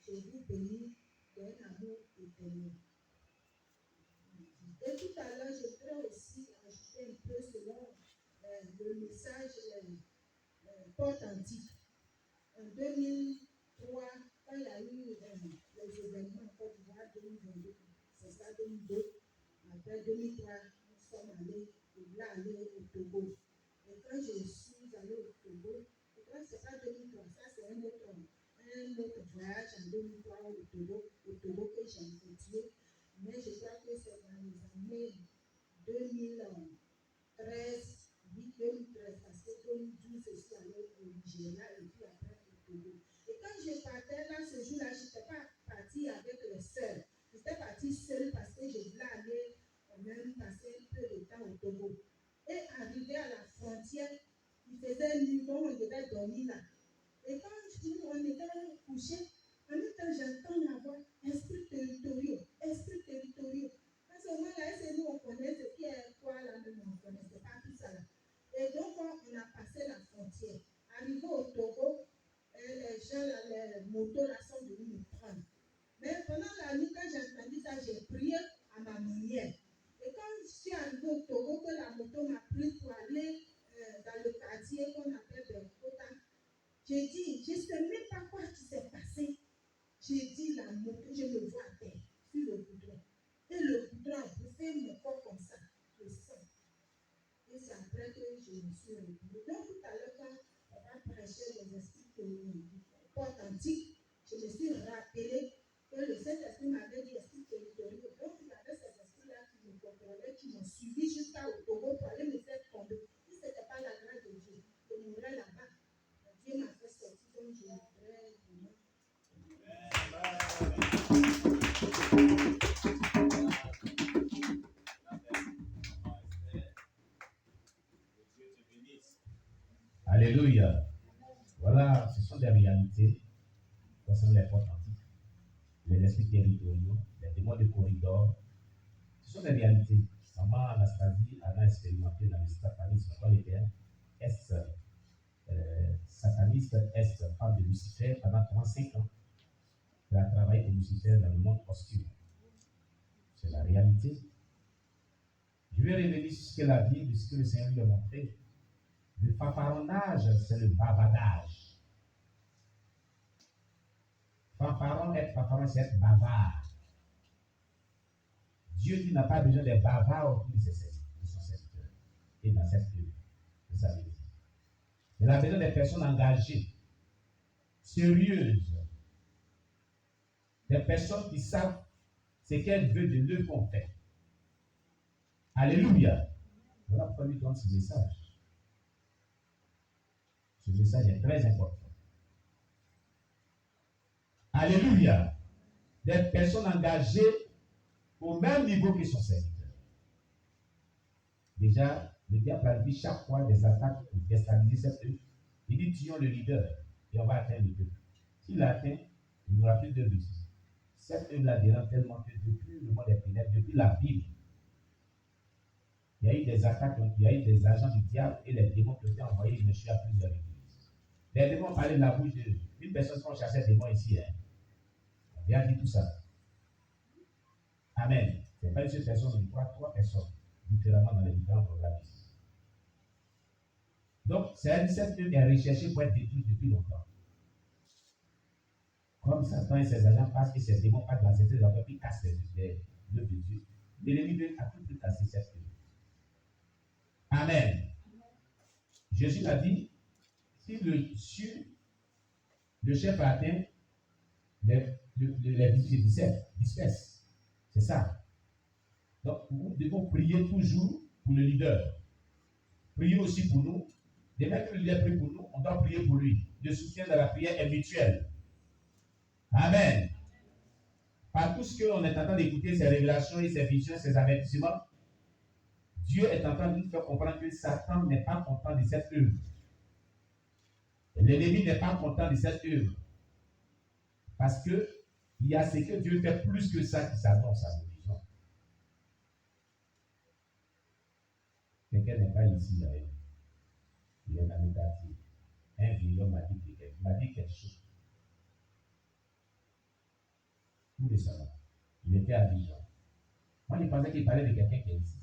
je vous bénis d'un amour éternel. Et tout à l'heure, je voudrais aussi ajouter un peu selon le message porte antique. En 2003, quand il y a eu les événements en Côte d'Ivoire 2022, c'est ça 2002, après 2003, nous sommes allés, et là, aller au Togo. Et quand je suis allée au Togo, et quand c'est pas 2003, ça c'est un autre voyage en 2003 au Togo que j'ai effectué. Mais je crois que c'est dans les années 2013, oui, 2013, parce que 2012, je suis allée au Nigeria et puis après au Togo. Et quand je partais là, ce jour-là, je n'étais pas partie avec les sœurs. J'étais partie seule parce que je voulais aller quand même passer un peu de temps au Togo. Et arrivé à la frontière, il faisait nuit, donc on devait dormir là. Et quand on était couché, en même temps, j'entends la voix esprit territoriaux. À ce moment-là, est-ce que nous, on connaît ce qui est quoi là, même on ne connaissait pas tout ça là. Et donc, on a passé la frontière. Arrivé au Togo, les gens, les motos là sont venus me prendre. Mais pendant la nuit, quand j'ai entendu ça, j'ai prié à ma manière. Et quand je suis arrivé au Togo, que la moto m'a pris pour aller dans le quartier qu'on appelle Berkota, j'ai dit, je ne sais même pas quoi qui s'est passé. J'ai dit la moto, je me vois à terre, sur le goudron. Et le goudron a bouffé mon corps comme ça, le sang. Et c'est après que je me suis réveillée. Donc tout à l'heure, quand on a prêché les esprits porte antique, je me suis rappelé que le Saint-Esprit m'avait dit esprit territoriaux. Donc il y avait ces esprits-là qui me contrôlaient, qui m'ont suivi jusqu'au Togo pour aller me faire tomber. Si ce n'était pas la grâce de Dieu, je mourrais là-bas. Dieu m'a fait sortir, donc je voudrais vraiment. Alléluia. Voilà, ce sont des réalités concernant les portes antiques, les esprits territoriaux, les démons de corridor. Ce sont des réalités. Maman Anastasie a expérimenté dans le satanisme. Quand elle était sataniste, femme de Lucifer pendant 35 ans. Elle a travaillé pour Lucifer dans le monde obscur. C'est la réalité. Je vais revenir sur ce qu'elle a dit, de ce que le Seigneur lui a montré. Le fanfaronnage, c'est le bavardage. Être fanfaron, c'est être bavard. Dieu dit n'a pas besoin des bavards autour de son secteur et dans cette œuvre. C'est ça veut dire. Il a besoin des personnes engagées, sérieuses, des personnes qui savent ce qu'elle veut de l'œuvre qu'on fait. Alléluia. Voilà pourquoi lui donne ce message. Ce message est très important. Alléluia. Des personnes engagées au même niveau que son serviteur. Déjà, le diable planifie chaque fois des attaques pour déstabiliser cette œuvre. Il dit tuons le leader et on va atteindre le peuple. S'il l'atteint, il n'y aura plus de but. Cette œuvre-là dérange tellement que depuis le mois des ténèbres, depuis la Bible, il y a eu des attaques, il y a eu des agents du diable et les démons qui ont été envoyés, je me suis à plusieurs églises. Les démons parlaient de la bouche d'une personne qui chassait des démons ici. On vient dire tout ça. Amen. Ce n'est pas une seule personne, mais trois personnes, différemment dans les différents programmes ici. Donc, cette œuvre est recherchée pour être détruite depuis longtemps. Comme Satan et ses agents passent et ses démons passent dans cette œuvre, puis cassent l'œuvre de Dieu. L'ennemi veut à tout prix casser cette œuvre. Amen. Jésus a dit, si le chef a atteint, les disperse. C'est ça. Donc, nous devons prier toujours pour le leader. Priez aussi pour nous. Dès que le leader prie pour nous, on doit prier pour lui. Le soutien de la prière est mutuel. Amen. Par tout ce qu'on est en train d'écouter, ces révélations et ces visions, ces avertissements, Dieu est en train de nous faire comprendre que Satan n'est pas content de cette œuvre. L'ennemi n'est pas content de cette œuvre. Parce que il y a ce que Dieu fait plus que ça qui s'annonce à nous, disons. Quelqu'un n'est pas ici, d'ailleurs. Il est dans le quartier. Un violon m'a dit quelque chose. tout récemment. Il était à Dijon. Moi, je pensais qu'il parlait de quelqu'un qui est ici.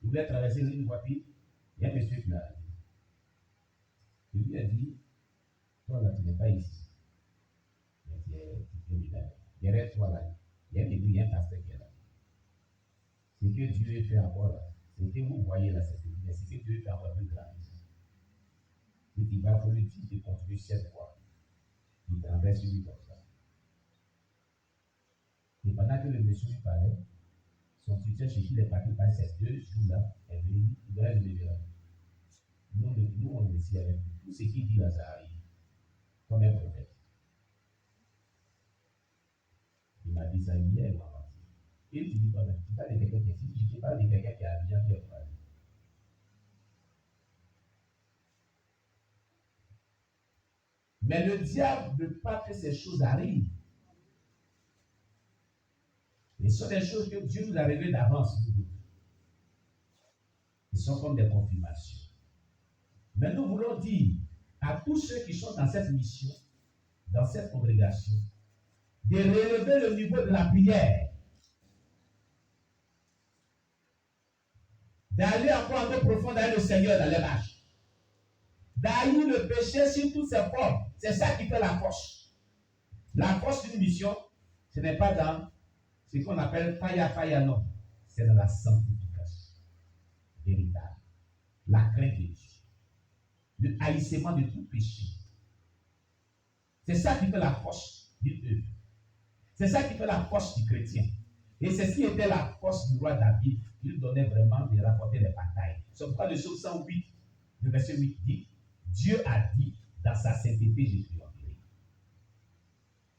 Il voulait traverser une voiture. Il y a un monsieur qui l'a arrêté. Il lui a dit, toi là, tu n'es pas ici. Tu es là. Derrière toi là, il y a une église, il y a un pasteur qui est là. Ce que Dieu fait encore là, c'est que vous voyez là, cette église, c'est que Dieu fait encore plus grand. Et il va pour lui dire de continuer cette voie. Il traverse lui comme ça. Et pendant que le monsieur lui parlait, son tuteur chez qui il est parti passer ces 2 jours-là, est venu, il doit le lever là. Nous, on est ici avec lui. Tout ce qu'il dit là, ça arrive. Comme un prophète. Il m'a dit ça hier ou avant. Et il dit, toi-même, tu parles de quelqu'un qui est ici, je te parle de quelqu'un qui a bien qui est parlé. Mais le diable ne veut pas que ces choses arrivent. Et ce sont des choses que Dieu nous a révélées d'avance. Ils sont comme des confirmations. Mais nous voulons dire à tous ceux qui sont dans cette mission, dans cette congrégation, de relever le niveau de la prière. D'aller encore un peu profond dans le Seigneur dans les marches. D'aller le péché sur toutes ses formes. C'est ça qui fait la force. La force d'une mission, ce n'est pas dans ce qu'on appelle faya, non. C'est dans la sanctification véritable. La crainte de Dieu. Le haïssement de tout péché. C'est ça qui fait la force d'une œuvre. C'est ça qui fait la force du chrétien. Et ceci était la force du roi David. Il lui donnait vraiment de rapporter les batailles. C'est pourquoi le psaume 108, le verset 8 dit, Dieu a dit, dans sa sainteté, j'ai triomphé.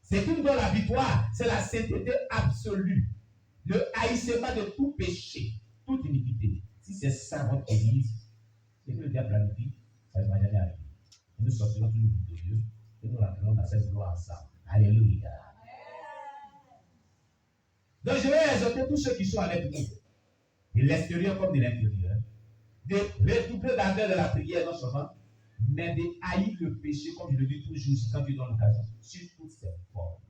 C'est qui nous donne la victoire, c'est la sainteté absolue. Le haïssement de tout péché, toute iniquité. Si c'est ça votre église, c'est que le diable planifie, ça ne va jamais arriver. Et nous sortirons toujours victorieux et nous rentrerons dans cette gloire ensemble. Alléluia. Donc je vais exhorter tous ceux qui sont avec nous, de l'extérieur comme de l'intérieur, de redoubler d'ardeur de la prière non seulement, mais de haïr le péché, comme je le dis toujours quand tu donnes l'occasion, sur toutes ses formes.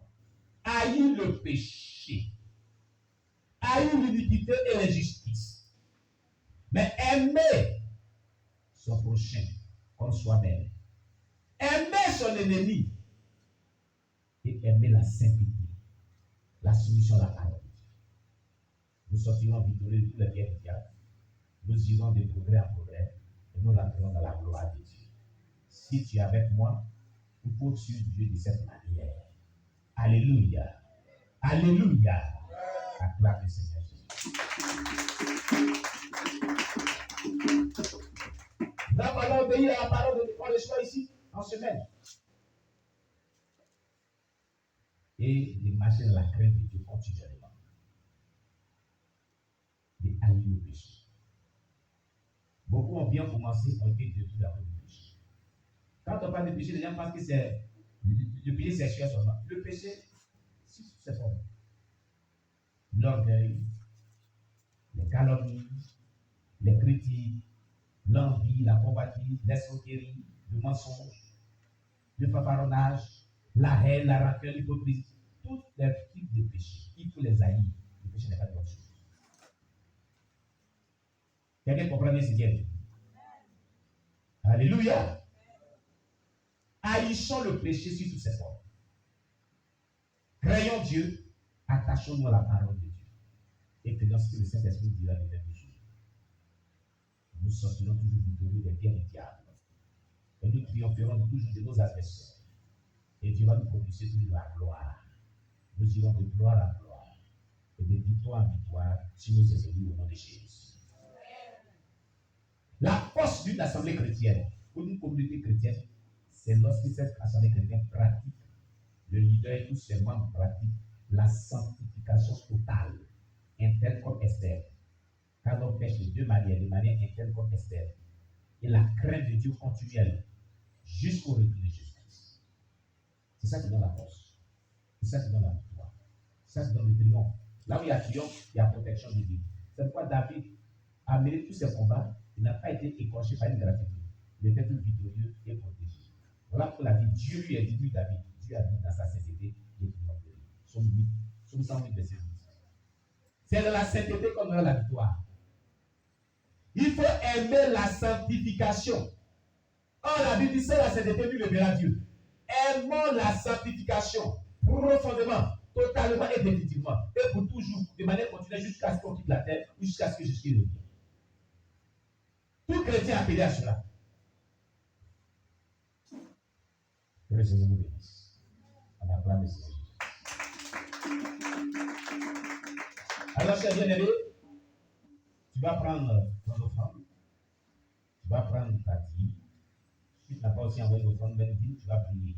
Haïr le péché, haïr l'iniquité et l'injustice, mais aimer son prochain comme soi-même, aimer son ennemi et aimer la sainteté, la soumission à la parole. Nous sortirons victorieux de tous les pierres du diable. Nous irons de progrès en progrès et nous rentrerons dans la gloire de Dieu. Si tu es avec moi, il faut suivre Dieu de cette manière. Alléluia. Alléluia. Acclame le Seigneur Jésus. Nous allons obéir à la parole de Dieu. On le soit ici en semaine. Et de marcher dans la crainte de Dieu continuellement. De haïr le péché. Beaucoup ont bien commencé, ont été détruits à cause du péché. Quand on parle de péché, les gens pensent que c'est le péché sexuel seulement. Le péché, c'est fort. L'orgueil, les calomnies, les critiques, l'envie, la convoitise, l'escroquerie, le mensonge, le fanfaronnage, la haine, la rancœur, l'hypocrisie. Tous les types de péchés, il faut les haïr. Le péché n'est pas de bonne chose. Quelqu'un comprend bien ce qu'il dit? Alléluia. Haïssons le péché sur toutes ses formes. Craignons Dieu, attachons-nous à la parole de Dieu. Et faisons ce que le Saint-Esprit dira de même jour. Nous sortirons toujours victorieux des pierres du diable. Et nous triompherons toujours de nos adversaires. Et Dieu va nous propulser toujours la gloire. Nous irons de gloire en gloire. Et de victoire en victoire sur nos ennemis au nom de Jésus. La force d'une assemblée chrétienne ou d'une communauté chrétienne, c'est lorsque cette assemblée chrétienne pratique, le leader et tous ses membres pratiquent la sanctification totale, interne comme externe. Car on pêche de deux manières, de manière interne comme externe. Et la crainte de Dieu continuelle jusqu'au retour de Jésus-Christ. C'est ça qui donne la force. C'est ça qui donne la victoire. C'est ça qui donne le triomphe. Là où il y a triomphe, il y a protection de Dieu. C'est pourquoi David a mené tous ses combats. Il n'a pas été écorché par une gratuité. Il était tout victorieux et protégé. Voilà pour la vie. Dieu lui a dit, lui David, Dieu a dit dans sa sainteté, il est triomphe. Somme 108, verset 10. C'est dans la sainteté qu'on aura la victoire. Il faut aimer la sanctification. Or, la Bible dit c'est la sainteté, lui le verra Dieu. Aimons la sanctification profondément, totalement et définitivement. Et pour toujours, de manière continue, jusqu'à ce qu'on quitte la terre ou jusqu'à ce que Jésus revienne. Tout chrétien appelé à cela. Que le Seigneur nous bénisse. On acclame le Seigneur. Alors, cher bien-aimé, tu vas prendre ton offrande, tu vas prendre ta dîme. Si tu n'as pas aussi envoyé l'offrande, même dîme, tu vas prier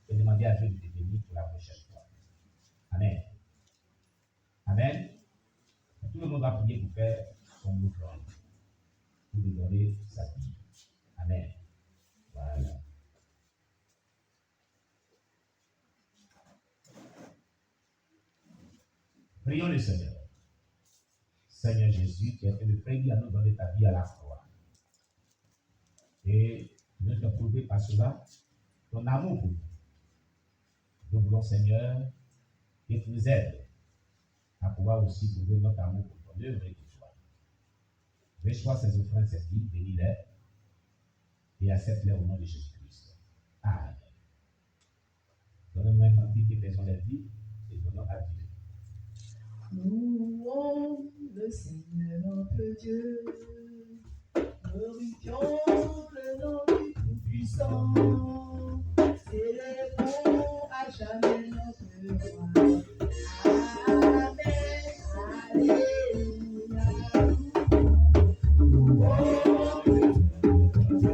et demander à Dieu de te bénir pour la prochaine fois. Amen. Amen. Tout le monde va prier pour faire son offrande, pour lui donner sa vie. Amen. Voilà. Prions le Seigneur. Seigneur Jésus, tu as fait le premier à nous donner ta vie à la croix. Et nous te prouver par cela ton amour pour nous. Nous voulons, Seigneur, que tu nous aides à pouvoir aussi prouver notre amour pour ton œuvre et pour toi. Reçois ces offrandes, ces vies, bénis-les et accepte-les au nom de Jésus-Christ. Amen. Donne-nous un cantique qui faisons les vies et donnons à Dieu. Louons le Seigneur notre Dieu, glorifions le nom du Tout-Puissant, célébrons à jamais notre roi. Amen, alléluia. Louons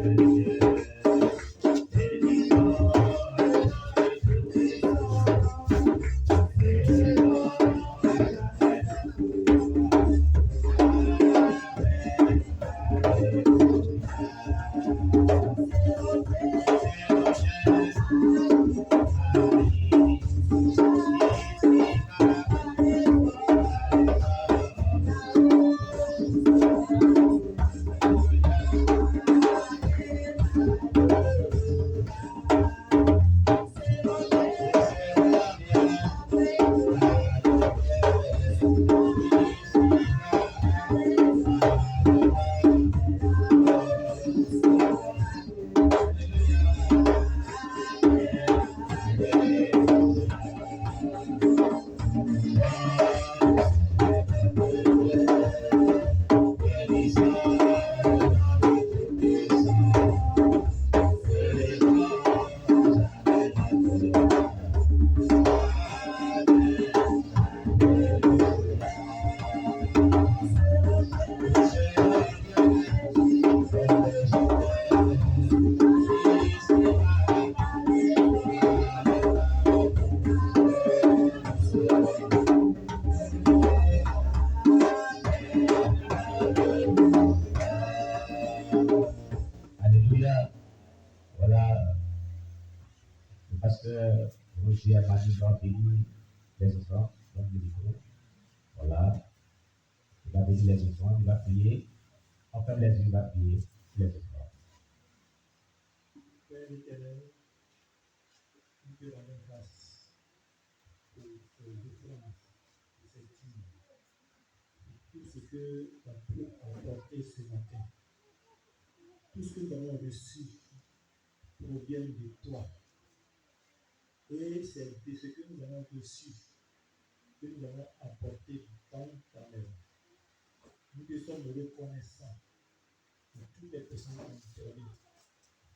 le Dieu, bénissons le Tout-Puissant, célébrons. Tout ce que nous avons reçu provient de toi. Et c'est de ce que nous avons reçu que nous avons apporté dans ta maison. Nous te sommes reconnaissants de toutes les personnes qui ont donné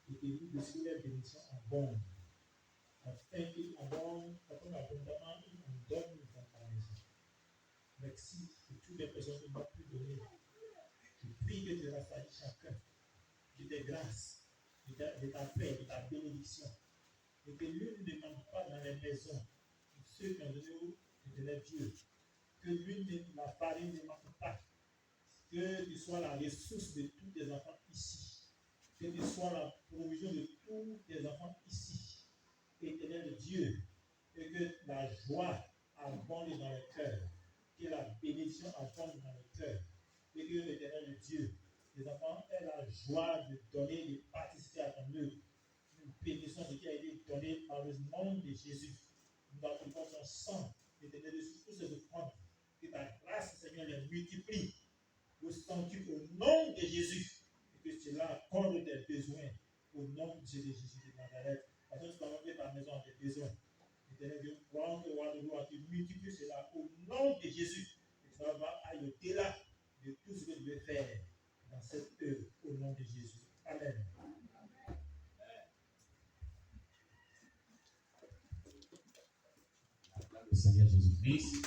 et que nous dessinons les bénédictions abondent, afin qu'abondamment ils nous donnent dans ta maison. Merci pour toutes les personnes qui m'ont pu donner. Je prie que tu rassailles chacun de tes grâces, de ta paix, de ta bénédiction. Et que l'une ne manque pas dans les maisons de ceux qui ont donné de Dieu. Que la farine ne manque pas. Que tu sois la ressource de tous tes enfants ici. Que tu sois la provision de tous tes enfants ici. Éternel Dieu. Et que la joie abonde dans le cœur. Que la bénédiction abonde dans le cœur. Et que l'éternel Dieu, les enfants aient la joie de donner, de participer à ton œuvre. Nous bénissons ce qui a été donné par le nom de Jésus. Nous appliquons son sang Éternel, de toutes ces offrandes, que ta grâce, Seigneur, les multiplie. Au sanctuaire, au nom de Jésus, et que cela accorde tes besoins. Au nom de Jésus de Nazareth. Parce que nous savons que ta maison a des besoins. Éternel Dieu, prends le roi de gloire, tu multiplies cela au nom de Jésus. Et ça va aller au-delà de tout ce que tu veux faire dans cette œuvre, au nom de Jésus. Amen. Le Seigneur Jésus-Christ.